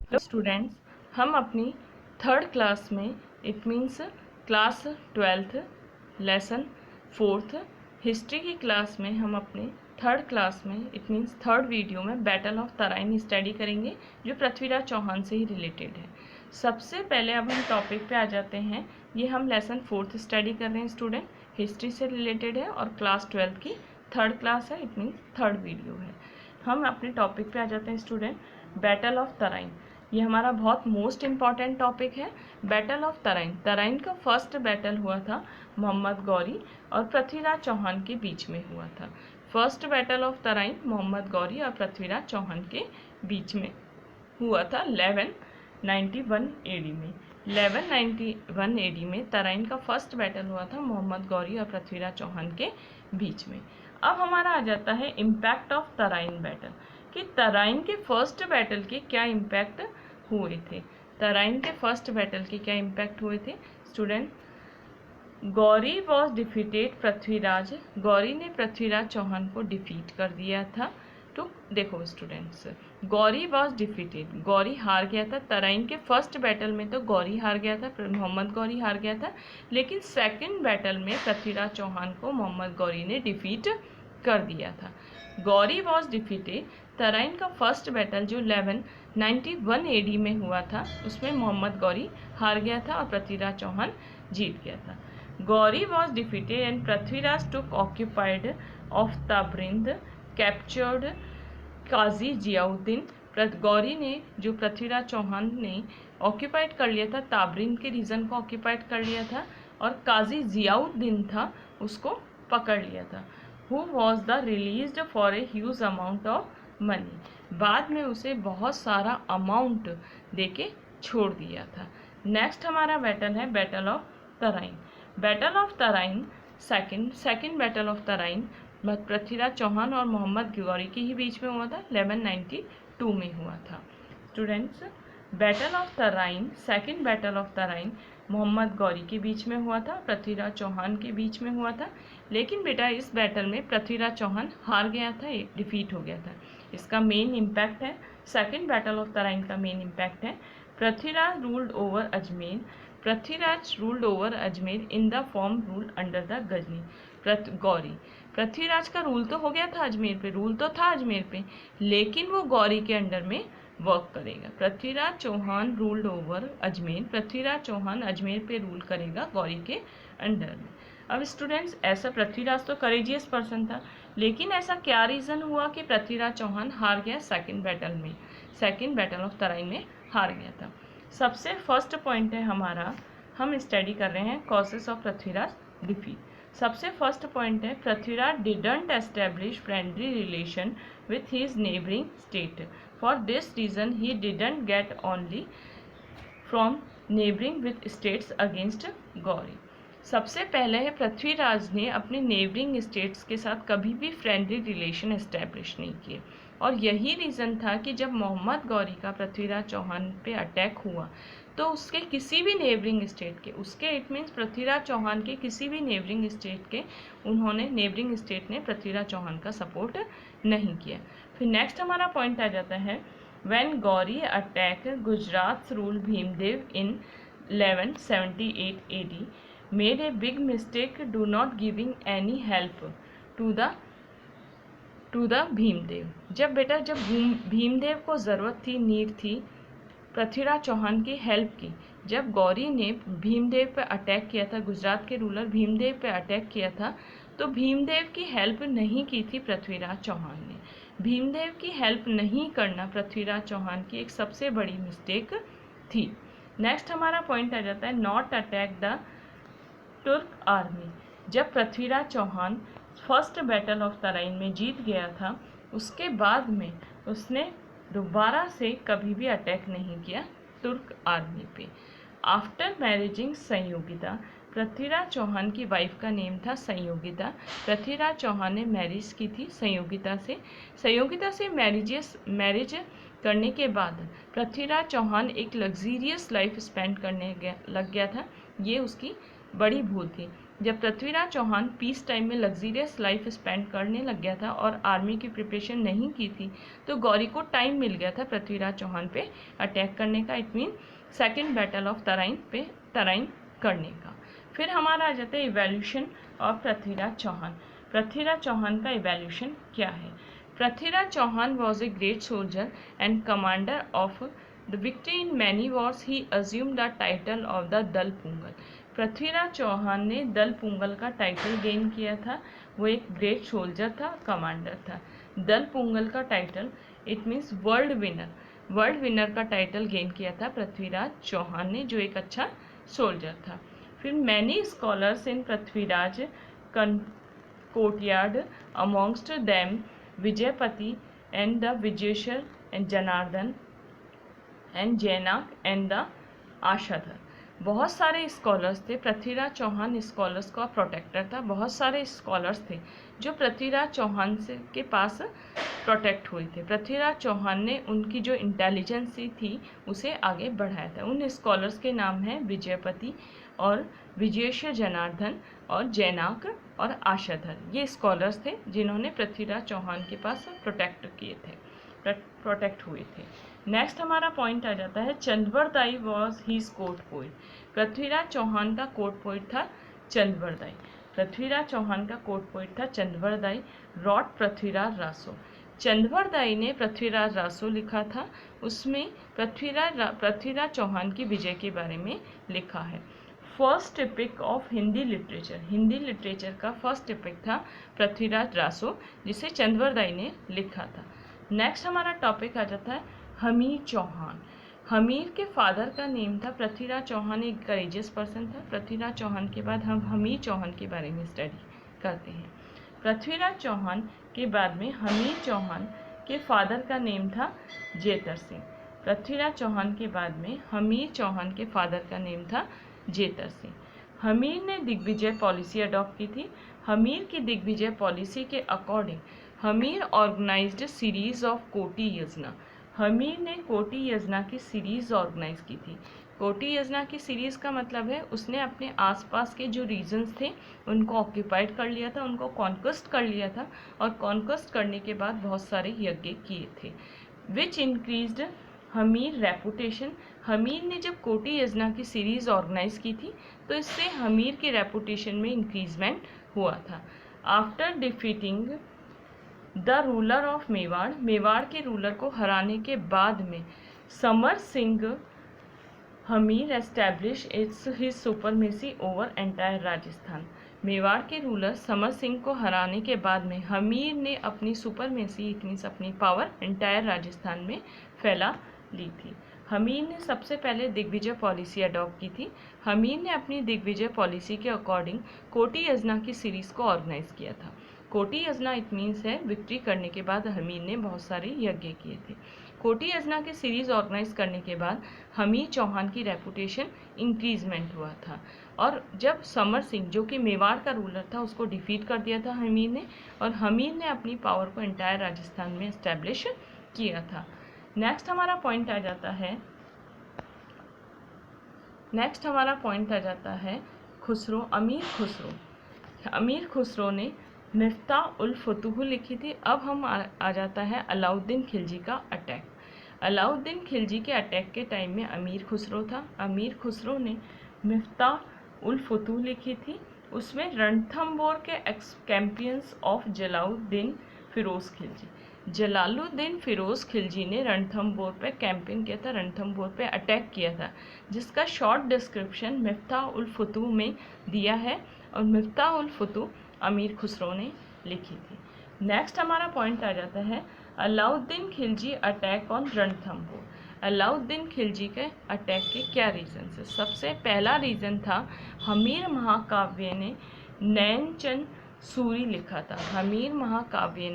Hello students, हम अपनी third class में it means class 12th lesson 4th history की क्लास में हम अपने थर्ड क्लास में इट मीन्स थर्ड वीडियो में बैटल ऑफ तराइन स्टडी करेंगे जो पृथ्वीराज चौहान से ही रिलेटेड है। सबसे पहले अब हम टॉपिक पे आ जाते हैं। ये हम लेसन 4th स्टडी कर रहे हैं स्टूडेंट, हिस्ट्री से रिलेटेड है और क्लास 12th की थर्ड क्लास है, इट मीन्स थर्ड वीडियो है। हम अपने टॉपिक पे आ जाते हैं स्टूडेंट, बैटल ऑफ तराइन। ये हमारा बहुत मोस्ट इम्पॉर्टेंट टॉपिक है। बैटल ऑफ तराइन, तराइन का फर्स्ट बैटल हुआ था मोहम्मद गौरी और पृथ्वीराज चौहान के बीच में हुआ था। First battle of Tarain Mohammad Ghori और पृथ्वीराज चौहान के बीच में हुआ था 1191 एडी में। 1191 एडी में तराइन का फर्स्ट बैटल हुआ था मोहम्मद गौरी और पृथ्वीराज चौहान के बीच में। अब हमारा आ जाता है इम्पैक्ट ऑफ तराइन बैटल, कि तराइन के फर्स्ट बैटल के क्या इम्पैक्ट हुए थे। तराइन के फर्स्ट बैटल के क्या इम्पैक्ट हुए थे student? Gauri was defeated Prithviraj, Gauri ने पृथ्वीराज चौहान को डिफीट कर दिया था। तो देखो students, Gauri was defeated, Gauri हार गया था। तराइन के फर्स्ट बैटल में तो गौरी हार गया था, मोहम्मद गौरी हार गया था, लेकिन सेकंड बैटल में पृथ्वीराज चौहान को मोहम्मद गौरी ने डिफीट कर दिया था। गौरी वॉज डिफीटेड, तराइन का फर्स्ट बैटल जो 1191 एडी में हुआ था उसमें मोहम्मद गौरी हार गया था और पृथ्वीराज चौहान जीत गया था। Ghori was defeated and Prithviraj took occupied of Tabarhind, captured Qazi Ziauddin. Ghori ने, जो पृथ्वीराज चौहान ने ऑक्यूपाइड कर लिया था, ताबरिंद के रीजन को ऑक्यूपाइड कर लिया था और काजी जियाउद्दीन था उसको पकड़ लिया था। Who was the released for a huge amount of money, बाद में उसे बहुत सारा अमाउंट देके छोड़ दिया था। नेक्स्ट हमारा बैटल है battle of Tarain. Battle of Tarain second battle of Tarain Prithviraj Chauhan और मोहम्मद गौरी के ही बीच में हुआ था, 1192 में हुआ था। Students, battle of Tarain, second battle of Tarain Mohammad Ghori के बीच में हुआ था, पृथ्वीराज चौहान के बीच में हुआ था, लेकिन बेटा इस बैटल में पृथ्वीराज चौहान हार गया था, डिफीट हो गया था। इसका मेन इम्पैक्ट है, सेकंड बैटल ऑफ तराइन का मेन इम्पैक्ट है, Prithviraj ruled over Ajmer, Prithviraj ruled over Ajmer in the form rule under the Ghazni. Ghori, Prithviraj का रूल तो हो गया था अजमेर पे, रूल तो था अजमेर पे, लेकिन वो गौरी के अंडर में वर्क करेगा। पृथ्वीराज चौहान रूल्ड ओवर अजमेर, पृथ्वीराज चौहान अजमेर पे रूल करेगा गौरी के अंडर में। अब स्टूडेंट्स, ऐसा पृथ्वीराज तो करेजियस पर्सन था, लेकिन ऐसा क्या रीज़न हुआ कि पृथ्वीराज चौहान हार गया सेकंड बैटल में, सेकंड बैटल ऑफ तराइन में हार गया था। सबसे फर्स्ट पॉइंट है हमारा, हम स्टडी कर रहे हैं कॉजेस ऑफ पृथ्वीराज डिफीट। सबसे फर्स्ट पॉइंट है Prithviraj didn't establish friendly relation with his neighbouring state, for this reason he didn't get only from neighbouring with states against Gauri. सबसे पहले है पृथ्वीराज ने अपने नेबरिंग स्टेट्स के साथ कभी भी फ्रेंडली रिलेशन एस्टेब्लिश नहीं किए, और यही रीज़न था कि जब मोहम्मद गौरी का पृथ्वीराज चौहान पे अटैक हुआ तो उसके किसी भी नेबरिंग स्टेट के, उसके इट मीन्स पृथ्वीराज चौहान के किसी भी नेबरिंग स्टेट के, उन्होंने नेबरिंग स्टेट ने पृथ्वीराज चौहान का सपोर्ट नहीं किया। फिर नेक्स्ट हमारा पॉइंट आ जाता है, when Ghori attack Gujarat rule Bhimdev in 1178 AD made a big mistake do not giving any help to the Bhimdev. जब भीमदेव को ज़रूरत थी, नीड थी पृथ्वीराज चौहान की हेल्प की, जब गौरी ने भीमदेव पे अटैक किया था, गुजरात के रूलर भीमदेव पे अटैक किया था, तो भीमदेव की हेल्प नहीं की थी पृथ्वीराज चौहान ने। भीमदेव की हेल्प नहीं करना पृथ्वीराज चौहान की एक सबसे बड़ी मिस्टेक थी। नेक्स्ट हमारा पॉइंट आ जाता है, not attack the Turk army. जब Prithviraj Chauhan first battle of Tarain में जीत गया था, उसके बाद में उसने दोबारा से कभी भी अटैक नहीं किया तुर्क आर्मी पे। आफ्टर मैरिजिंग संयोगिता, पृथ्वीराज चौहान की वाइफ का नेम था संयोगिता, पृथ्वीराज चौहान ने मैरिज की थी संयोगिता से मैरिज करने के बाद पृथ्वीराज चौहान एक लग्जीरियस लाइफ स्पेंड करने लग गया था। ये उसकी बड़ी भूल थी। जब पृथ्वीराज चौहान पीस टाइम में लग्जीरियस लाइफ स्पेंड करने लग गया था और आर्मी की प्रिपरेशन नहीं की थी, तो गौरी को टाइम मिल गया था पृथ्वीराज चौहान पे अटैक करने का। It mean second battle of Tarain पे तराइन करने का। फिर हमारा आ जाता है इवैल्यूशन ऑफ पृथ्वीराज चौहान। पृथ्वीराज चौहान का इवैल्यूशन क्या है? Prithviraj Chauhan was a great soldier and commander of the victory in many wars. He assume the title of the Dal Pungal. Prithviraj Chauhan ने दल पुंगल का टाइटल गेन किया था। वो एक ग्रेट सोल्जर था, कमांडर था। दल पुंगल का title it means world winner का टाइटल गेन किया था पृथ्वीराज चौहान ने, जो एक अच्छा सोल्जर था। फिर many scholars in Prithviraj courtyard, amongst them Vijaypati and the Vijayeshwar and Janardan and Jainak and the Ashadhar. बहुत सारे स्कॉलर्स थे। पृथ्वीराज चौहान स्कॉलर्स का प्रोटेक्टर था। बहुत सारे स्कॉलर्स थे जो पृथ्वीराज चौहान से के पास प्रोटेक्ट हुए थे। पृथ्वीराज चौहान ने उनकी जो इंटेलिजेंस थी उसे आगे बढ़ाया था। उन स्कॉलर्स के नाम हैं विजयपति और विजयेश्वर जनार्दन और जैनाक और आशाधर। ये स्कॉलर्स थे जिन्होंने पृथ्वीराज चौहान के पास प्रोटेक्ट हुए थे। नेक्स्ट हमारा पॉइंट आ जाता है Chandbardai was his court poet. Prithviraj Chauhan का कोर्ट पोइट था चंद्रवरदाई। पृथ्वीराज चौहान का कोर्ट पोइट था चंद्रवरदाई। रॉट पृथ्वीराज रासो। चंद्रवरदाई ने पृथ्वीराज रासो लिखा था। उसमें पृथ्वीराज चौहान की विजय के बारे में लिखा है। First epic of Hindi literature का फर्स्ट एपिक था पृथ्वीराज रासो, जिसे चंद्रवरदाई ने लिखा था। नेक्स्ट हमारा टॉपिक आ जाता है हमीर चौहान। हमीर के फादर का नेम था पृथ्वीराज चौहान। एक करेजियस पर्सन था। पृथ्वीराज चौहान के बाद हम हमीर चौहान के बारे में स्टडी करते हैं। पृथ्वीराज चौहान के बाद में हमीर चौहान के फादर का नेम था जेतर सिंह। पृथ्वीराज चौहान के बाद में हमीर चौहान के फादर का नेम था जेतर सिंह। हमीर ने दिग्विजय पॉलिसी अडॉप्ट की थी। हमीर की दिग्विजय पॉलिसी के according Hammir organized series of कोटी योजना। हमीर ने कोटी योजना की सीरीज ऑर्गेनाइज की थी। कोटी योजना की सीरीज का मतलब है उसने अपने आसपास के जो रीजन्स थे उनको ऑक्यूपाइड कर लिया था, उनको कॉन्क्वेस्ट कर लिया था और कॉन्क्वेस्ट करने के बाद बहुत सारे यज्ञ किए थे, विच इंक्रीज्ड हमीर रेपुटेशन। हमीर ने जब कोटी योजना की सीरीज ऑर्गेनाइज की थी तो इससे हमीर के रेपुटेशन में इंक्रीजमेंट हुआ था। After defeating the ruler of Mewar, Mewar के रूलर को हराने के बाद में Samar Singh Hammir establish his supremacy over entire Rajasthan. Mewar के रूलर समर सिंह को हराने के बाद में हमीर ने अपनी सुपरमेसी इट मीन्स अपनी पावर एंटायर राजस्थान में फैला ली थी। हमीर ने सबसे पहले दिग्विजय पॉलिसी अडॉप्ट की थी। हमीर ने अपनी दिग्विजय पॉलिसी के अकॉर्डिंग कोटी योजना की सीरीज को ऑर्गेनाइज किया था। कोटी योजना इट मीन्स है विक्ट्री करने के बाद हमीर ने बहुत सारे यज्ञ किए थे। कोटी योजना की सीरीज ऑर्गेनाइज करने के बाद हमीर चौहान की रेपुटेशन इंक्रीजमेंट हुआ था और जब समर सिंह जो कि मेवाड़ का रूलर था उसको डिफीट कर दिया था हमीर ने और हमीर ने अपनी पावर को एंटायर राजस्थान में एस्टैब्लिश किया था। नेक्स्ट हमारा पॉइंट आ जाता है खुसरो, अमीर खुसरो। अमीर खुसरो ने मिफ्ता उल फुतूह लिखी थी। अब हम आ जाता है अलाउद्दीन खिलजी का अटैक। अलाउद्दीन खिलजी के अटैक के टाइम में अमीर खुसरो था। अमीर खुसरो ने मिफ्ता उल फुतूह लिखी थी। उसमें रणथंबोर के कैंपियंस ऑफ जलालुद्दीन फिरोज खिलजी। जलालुद्दीन फिरोज खिलजी ने रणथंबोर पे कैंपेन किया था, रणथंबोर पे अटैक किया था, जिसका शॉर्ट डिस्क्रिप्शन मिफ्ता उल फुतूह में दिया है और मिफ्ता उल फुतूह अमीर खुसरो ने लिखी थी। नेक्स्ट हमारा पॉइंट आ जाता है अलाउद्दीन खिलजी अटैक ऑन रणथंबोर। अलाउद्दीन खिलजी के अटैक के क्या रीजन है? सबसे पहला रीज़न था हमीर महाकाव्य ने नैनचंद सूरी लिखा था। हमीर महाकाव्य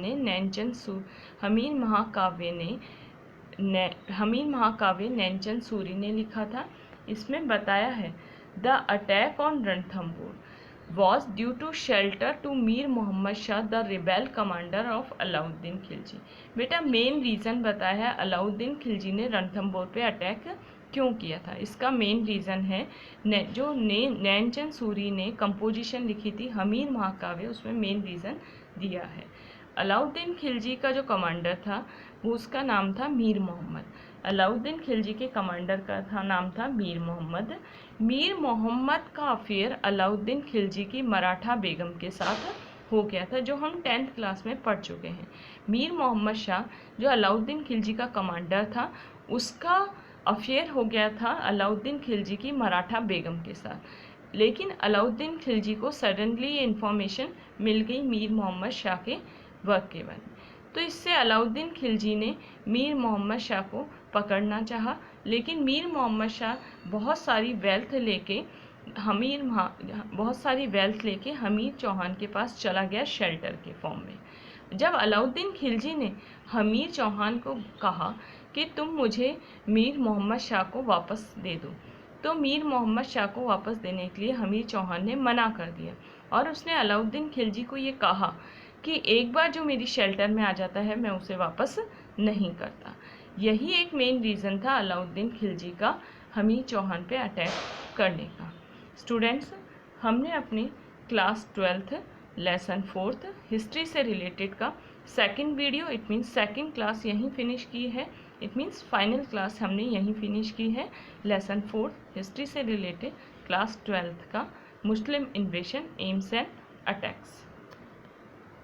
नैनचंद सूरी ने लिखा था। इसमें बताया है the attack on Ranthambore was due to shelter to Mir Mohammad Shah the rebel commander of Alauddin Khilji. बेटा मेन रीज़न बताया है अलाउद्दीन खिलजी ने रणथंबोर पे अटैक क्यों किया था? इसका मेन रीज़न है जो नैनचंद सूरी ने कंपोजिशन लिखी थी हमीर महाकाव्य, उसमें मेन रीज़न दिया है। अलाउद्दीन खिलजी का जो कमांडर था वो उसका नाम था मीर मोहम्मद। अलाउद्दीन खिलजी के कमांडर का नाम था मीर मोहम्मद। मीर मोहम्मद का अफेयर अलाउद्दीन खिलजी की मराठा बेगम के साथ हो गया था, जो हम 10th क्लास में पढ़ चुके हैं। मीर मोहम्मद शाह जो अलाउद्दीन खिलजी का कमांडर था, उसका अफेयर हो गया था अलाउद्दीन खिलजी की मराठा बेगम के साथ। लेकिन अलाउद्दीन खिलजी को सडनली ये इन्फॉर्मेशन मिल गई मीर मोहम्मद शाह के वर्क के बारे में। तो इससे अलाउद्दीन खिलजी ने मीर मोहम्मद शाह को पकड़ना चाहा, लेकिन मीर मोहम्मद शाह बहुत सारी वेल्थ लेके हमीर चौहान के पास चला गया शेल्टर के फॉर्म में। जब अलाउद्दीन खिलजी ने हमीर चौहान को कहा कि तुम मुझे मीर मोहम्मद शाह को वापस दे दो, तो मीर मोहम्मद शाह को वापस देने के लिए हमीर चौहान ने मना कर दिया और उसने अलाउद्दीन खिलजी को ये कहा कि एक बार जो मेरी शेल्टर में आ जाता है मैं उसे वापस नहीं करता। यही एक मेन रीज़न था अलाउद्दीन खिलजी का हमीर चौहान पे अटैक करने का। स्टूडेंट्स, हमने अपनी class 12th lesson 4th history से रिलेटेड का second video, it means second class यहीं फिनिश की है। इट मीन्स फाइनल क्लास हमने यहीं फिनिश की है। लेसन 4th हिस्ट्री से रिलेटेड क्लास 12th का मुस्लिम इन्वेशन, एम्स एंड अटैक्स।